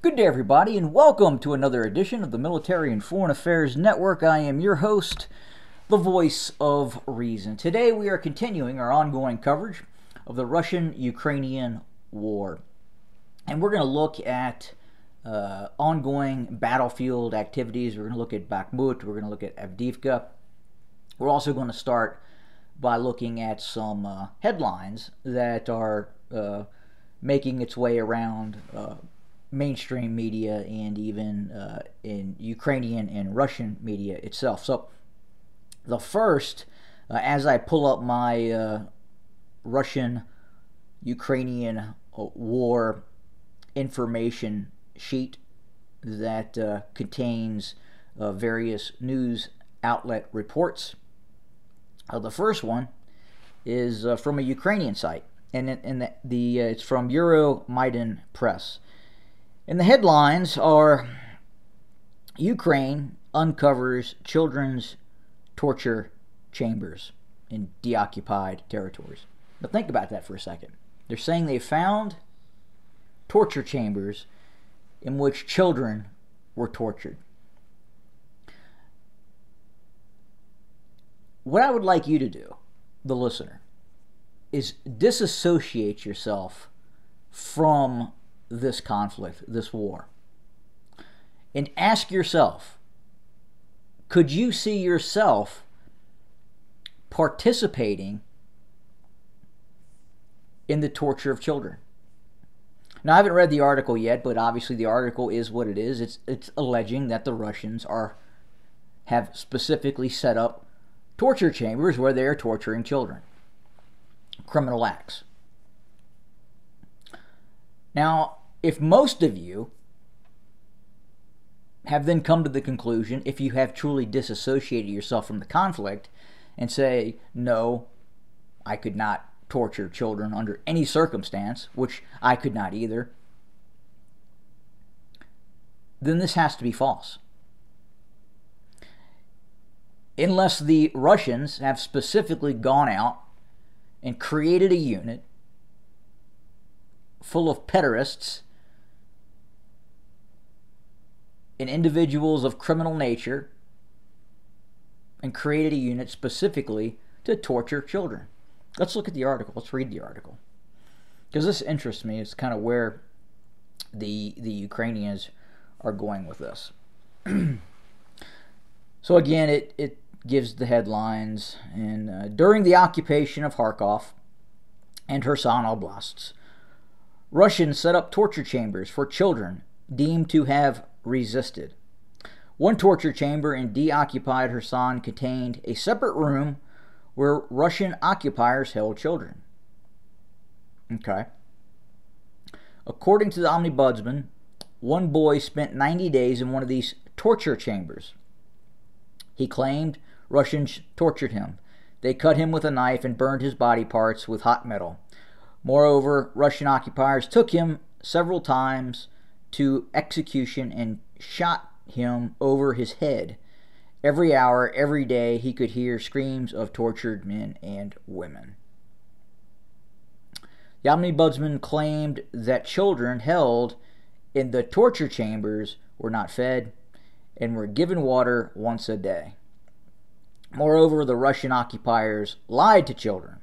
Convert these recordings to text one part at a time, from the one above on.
Good day, everybody, and welcome to another edition of the Military and Foreign Affairs Network. I am your host, the voice of reason. Today we are continuing our ongoing coverage of the Russian-Ukrainian war. And we're going to look at ongoing battlefield activities. We're going to look at Bakhmut. We're going to look at Avdiivka. We're also going to start by looking at some headlines that are making its way around mainstream media and even in Ukrainian and Russian media itself. So the first, as I pull up my Russian-Ukrainian war information sheet that contains various news outlet reports, the first one is from a Ukrainian site, and it's from Euromaidan Press. And the headlines are: Ukraine uncovers children's torture chambers in deoccupied territories. Now think about that for a second. They're saying they found torture chambers in which children were tortured. What I would like you to do, the listener, is disassociate yourself from this conflict, this war, and ask yourself, could you see yourself participating in the torture of children? Now, I haven't read the article yet, but obviously the article is what it is. It's alleging that the Russians have specifically set up torture chambers where they are torturing children. Criminal acts. Now, if most of you have then come to the conclusion, if you have truly disassociated yourself from the conflict and say, no, I could not torture children under any circumstance, which I could not either, then this has to be false. Unless the Russians have specifically gone out and created a unit full of pederasts and individuals of criminal nature and created a unit specifically to torture children. Let's look at the article. Let's read the article, because this interests me. It's kind of where the Ukrainians are going with this. So again, it gives the headlines. And during the occupation of Kharkov and Kherson oblasts, Russians set up torture chambers for children deemed to have resisted. One torture chamber in deoccupied Kherson contained a separate room where Russian occupiers held children. Okay. According to the Ombudsman, one boy spent 90 days in one of these torture chambers. He claimed Russians tortured him. They cut him with a knife and burned his body parts with hot metal. Moreover, Russian occupiers took him several times to execution and shot him over his head. Every hour, every day, he could hear screams of tortured men and women. The Ombudsman claimed that children held in the torture chambers were not fed and were given water once a day. Moreover, the Russian occupiers lied to children.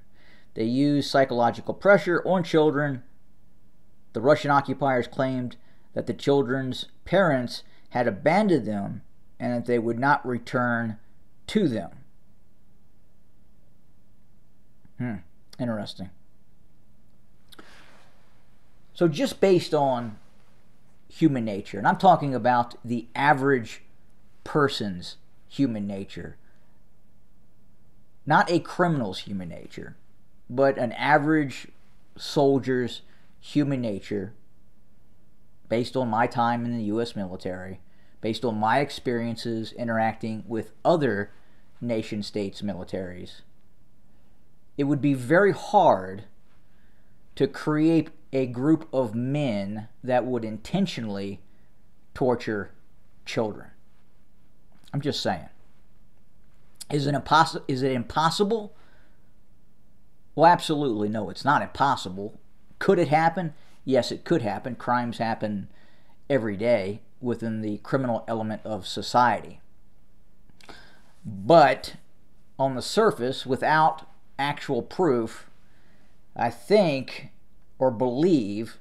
They used psychological pressure on children. The Russian occupiers claimed that the children's parents had abandoned them and that they would not return to them. Interesting. So just based on human nature, and I'm talking about the average person's human nature, not a criminal's human nature, but an average soldier's human nature, based on my time in the U.S. military, based on my experiences interacting with other nation-states' militaries, it would be very hard to create a group of men that would intentionally torture children. I'm just saying. Is it impossible? Well, absolutely no, it's not impossible. Could it happen? Yes, it could happen. Crimes happen every day within the criminal element of society. But on the surface, without actual proof, I think or believe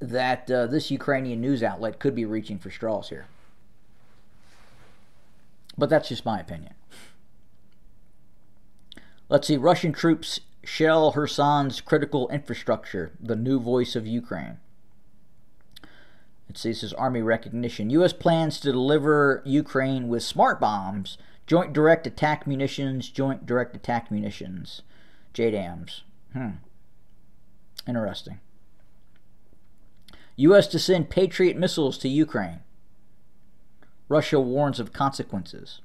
that this Ukrainian news outlet could be reaching for straws here. But that's just my opinion. Let's see. Russian troops shell Kherson's critical infrastructure, the new voice of Ukraine. Let's see. This is Army recognition. U.S. plans to deliver Ukraine with smart bombs, joint direct attack munitions, JDAMs. Interesting. U.S. to send Patriot missiles to Ukraine. Russia warns of consequences.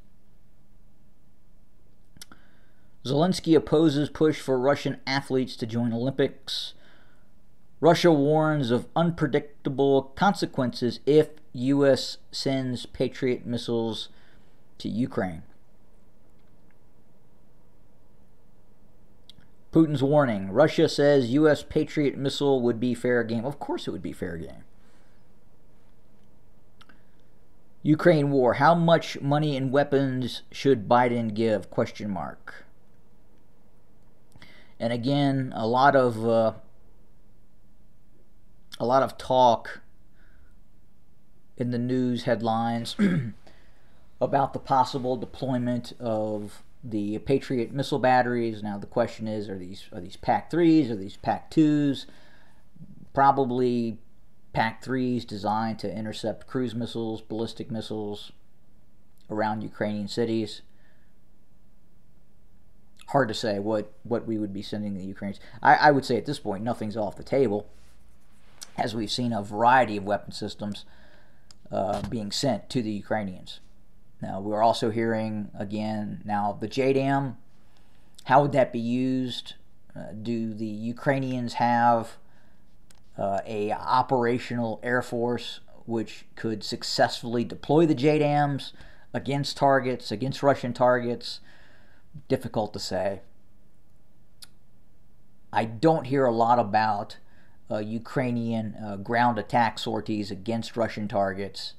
Zelensky opposes push for Russian athletes to join Olympics. Russia warns of unpredictable consequences if U.S. sends Patriot missiles to Ukraine. Putin's warning. Russia says U.S. Patriot missile would be fair game. Of course it would be fair game. Ukraine war. How much money and weapons should Biden give? ? And again, a lot of talk in the news headlines about the possible deployment of the Patriot missile batteries. Now the question is, are these PAC-3s, are these PAC-2s? Probably PAC-3s designed to intercept cruise missiles, ballistic missiles around Ukrainian cities. Hard to say what we would be sending the Ukrainians. I would say at this point nothing's off the table, as we've seen a variety of weapon systems being sent to the Ukrainians. Now, we're also hearing, again, now the JDAM, how would that be used? Do the Ukrainians have a operational air force which could successfully deploy the JDAMs against targets, against Russian targets? Difficult to say. I don't hear a lot about Ukrainian ground attack sorties against Russian targets.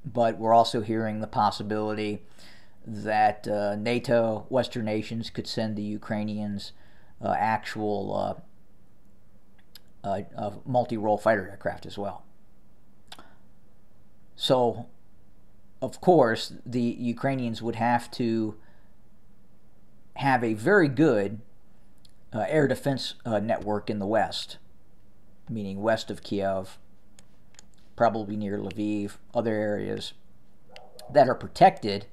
But we're also hearing the possibility that NATO, Western nations, could send the Ukrainians actual multi-role fighter aircraft as well. So, of course, the Ukrainians would have to have a very good air defense network in the west, meaning west of Kiev, probably near Lviv, other areas that are protected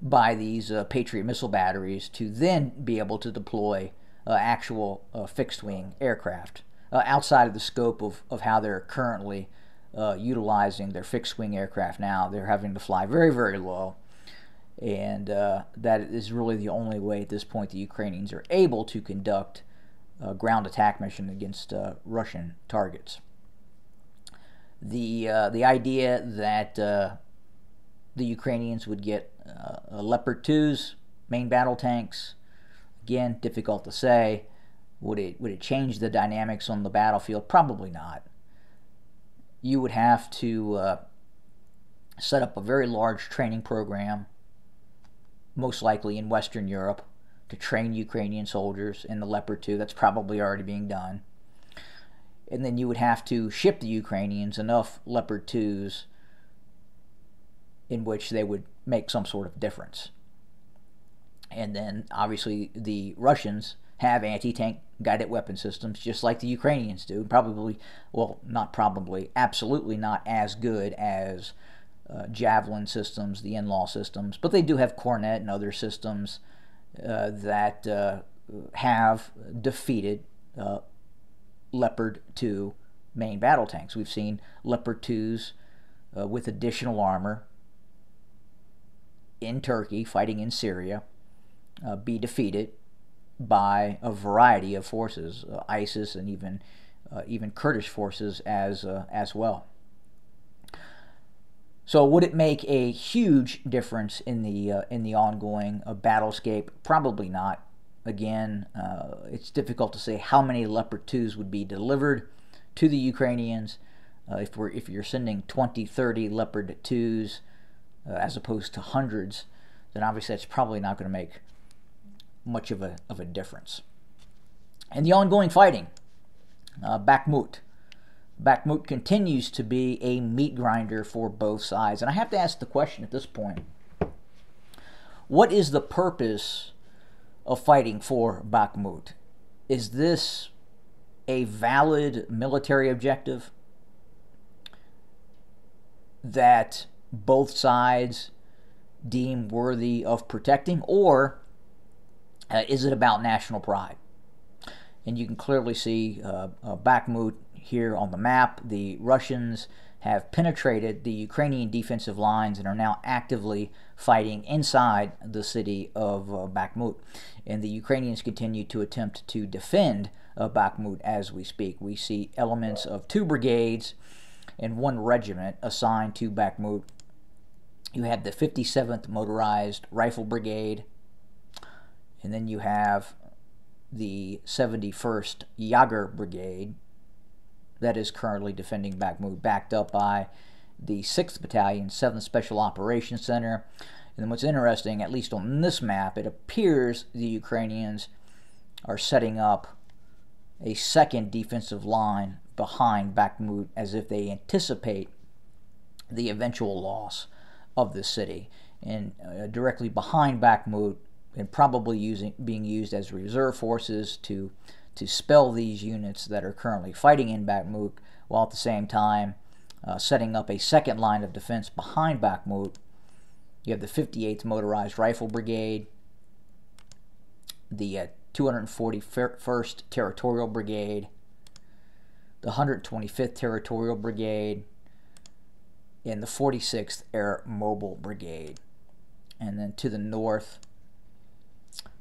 by these Patriot missile batteries, to then be able to deploy actual fixed-wing aircraft outside of the scope of how they're currently utilizing their fixed-wing aircraft now. They're having to fly very, very low, and that is really the only way at this point the Ukrainians are able to conduct a ground attack mission against Russian targets. The idea that the Ukrainians would get Leopard 2s, main battle tanks, again, difficult to say. Would it change the dynamics on the battlefield? Probably not. You would have to set up a very large training program, most likely in Western Europe, to train Ukrainian soldiers in the Leopard 2. That's probably already being done. And then you would have to ship the Ukrainians enough Leopard 2s in which they would make some sort of difference. And then, obviously, the Russians have anti-tank guided weapon systems, just like the Ukrainians do. Probably, well, not probably, absolutely not as good as Javelin systems, the in-law systems, but they do have Cornet and other systems that have defeated Leopard 2 main battle tanks. We've seen Leopard 2s with additional armor in Turkey, fighting in Syria, be defeated by a variety of forces, ISIS and even Kurdish forces as well. So would it make a huge difference in the ongoing battlescape? Probably not. again, it's difficult to say how many Leopard 2s would be delivered to the Ukrainians. If you're sending 20, 30 Leopard 2s as opposed to hundreds, then obviously that's probably not going to make much of a difference. And the ongoing fighting, Bakhmut. Bakhmut continues to be a meat grinder for both sides. And I have to ask the question at this point, what is the purpose of fighting for Bakhmut? Is this a valid military objective that both sides deem worthy of protecting, or is it about national pride? And you can clearly see Bakhmut here on the map. The Russians have penetrated the Ukrainian defensive lines and are now actively fighting inside the city of Bakhmut. And the Ukrainians continue to attempt to defend Bakhmut as we speak. We see elements of 2 brigades and 1 regiment assigned to Bakhmut. You have the 57th Motorized Rifle Brigade, and then you have the 71st Yager Brigade that is currently defending Bakhmut, backed up by the 6th Battalion, 7th Special Operations Center. And then what's interesting, at least on this map, it appears the Ukrainians are setting up a second defensive line behind Bakhmut as if they anticipate the eventual loss of the city. And directly behind Bakhmut, and probably being used as reserve forces to spell these units that are currently fighting in Bakhmut, while at the same time setting up a second line of defense behind Bakhmut. You have the 58th Motorized Rifle Brigade, the 241st Territorial Brigade, the 125th Territorial Brigade, and the 46th Air Mobile Brigade. And then to the north,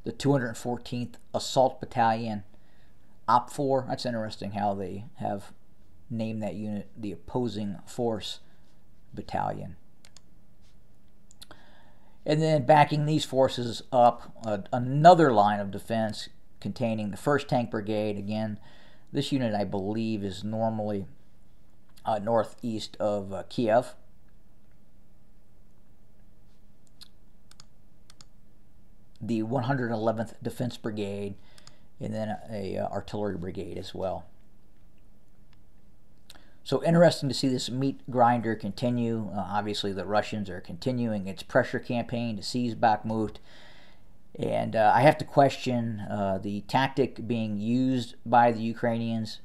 the 214th Assault Battalion, OP4. That's interesting how they have named that unit the Opposing Force Battalion. And then backing these forces up, another line of defense containing the 1st Tank Brigade. Again, this unit, I believe, is normally northeast of Kiev. The 111th Defense Brigade, and then a artillery brigade as well. So interesting to see this meat grinder continue. Obviously, the Russians are continuing its pressure campaign to seize Bakhmut. And I have to question the tactic being used by the Ukrainians.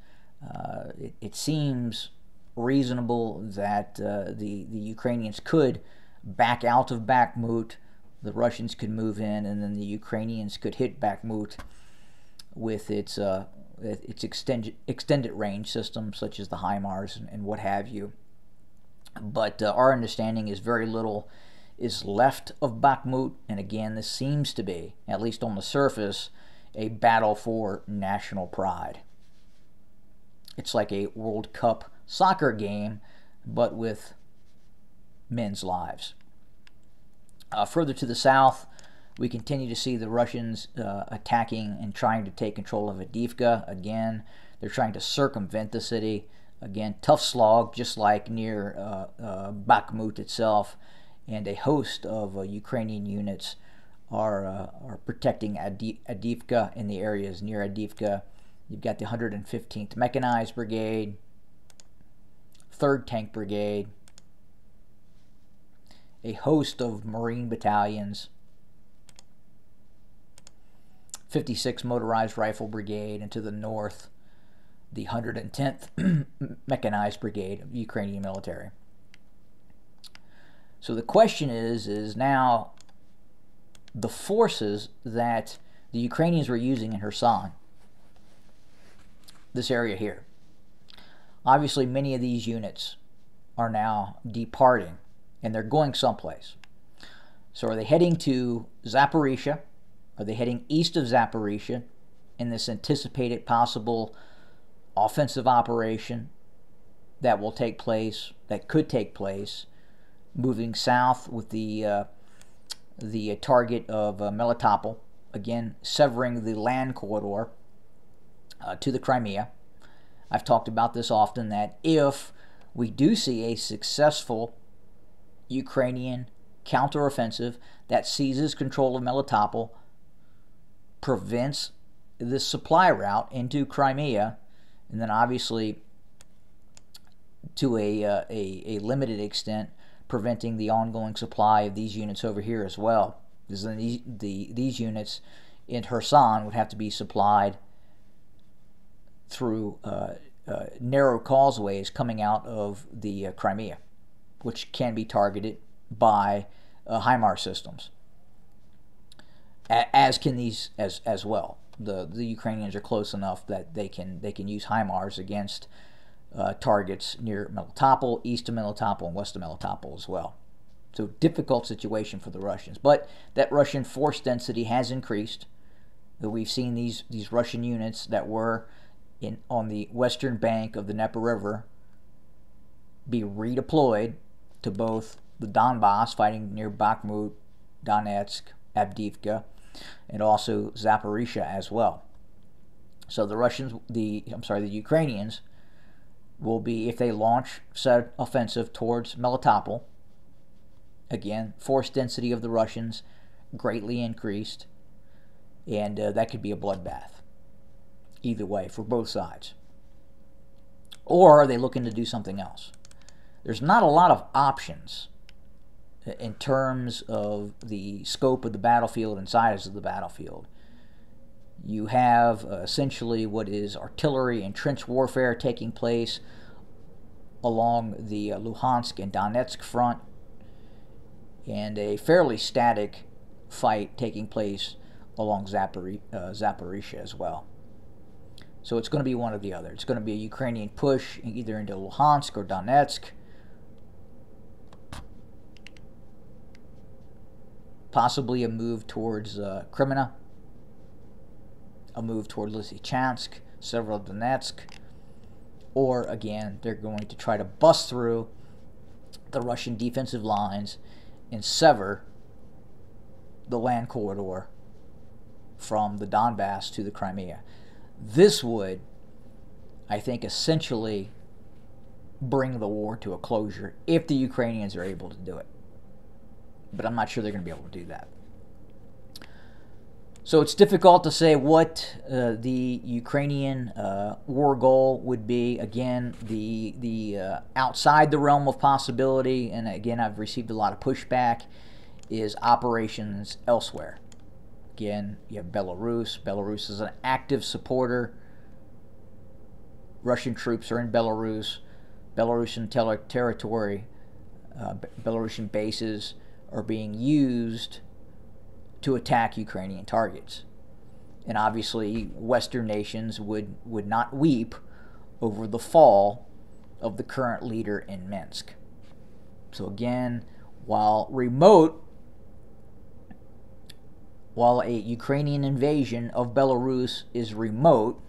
It seems reasonable that the Ukrainians could back out of Bakhmut, the Russians could move in, and then the Ukrainians could hit Bakhmut with its extended range systems such as the HIMARS and what have you. But our understanding is very little is left of Bakhmut, and again, this seems to be, at least on the surface, a battle for national pride. It's like a World Cup soccer game, but with men's lives. Further to the south, we continue to see the Russians attacking and trying to take control of Avdiivka. Again, they're trying to circumvent the city. Again, tough slog, just like near Bakhmut itself. And a host of Ukrainian units are protecting Avdiivka in the areas near Avdiivka. You've got the 115th Mechanized Brigade, 3rd Tank Brigade, a host of Marine battalions, 56th Motorized Rifle Brigade, and to the north, the 110th Mechanized Brigade of Ukrainian military. So the question is now the forces that the Ukrainians were using in Kherson, this area here. Obviously, many of these units are now departing, and they're going someplace. So are they heading to Zaporizhia? Are they heading east of Zaporizhia in this anticipated possible offensive operation that will take place, that could take place, moving south with the target of Melitopol, again, severing the land corridor to the Crimea. I've talked about this often, that if we do see a successful Ukrainian counteroffensive that seizes control of Melitopol, prevents the supply route into Crimea, and then obviously to a limited extent preventing the ongoing supply of these units over here as well. Because then these units in Kherson would have to be supplied through narrow causeways coming out of the Crimea, which can be targeted by HIMARS systems, as can these as well. The Ukrainians are close enough that they can use HIMARS against targets near Melitopol, east of Melitopol, and west of Melitopol as well. So difficult situation for the Russians. But that Russian force density has increased. We've seen these Russian units that were on the western bank of the Dnieper River be redeployed to both the Donbass, fighting near Bakhmut, Donetsk, Avdiivka, and also Zaporizhia as well. So the Ukrainians will be, if they launch said offensive towards Melitopol, again, force density of the Russians greatly increased, and that could be a bloodbath either way for both sides. Or are they looking to do something else? There's not a lot of options in terms of the scope of the battlefield and size of the battlefield. You have essentially what is artillery and trench warfare taking place along the Luhansk and Donetsk front, and a fairly static fight taking place along Zaporizhia as well. So it's going to be one or the other. It's going to be a Ukrainian push either into Luhansk or Donetsk, possibly a move towards Crimea, a move toward Lysychansk, Severodonetsk, or again, they're going to try to bust through the Russian defensive lines and sever the land corridor from the Donbass to the Crimea. This would, I think, essentially bring the war to a closure if the Ukrainians are able to do it. But I'm not sure they're going to be able to do that. So it's difficult to say what the Ukrainian war goal would be. Again, the outside the realm of possibility, and again, I've received a lot of pushback, is operations elsewhere. Again, you have Belarus. Belarus is an active supporter. Russian troops are in Belarus. Belarusian territory, Belarusian bases are being used to attack Ukrainian targets. And obviously, Western nations would not weep over the fall of the current leader in Minsk. So again, while a Ukrainian invasion of Belarus is remote,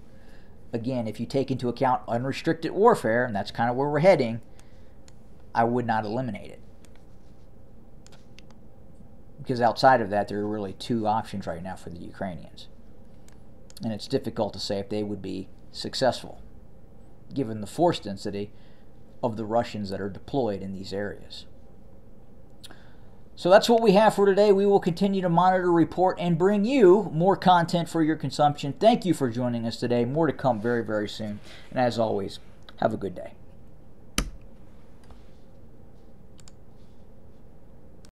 again, if you take into account unrestricted warfare, and that's kind of where we're heading, I would not eliminate it. Because outside of that, there are really two options right now for the Ukrainians. And it's difficult to say if they would be successful, given the force density of the Russians that are deployed in these areas. So that's what we have for today. We will continue to monitor, report, and bring you more content for your consumption. Thank you for joining us today. More to come very, very soon. And as always, have a good day.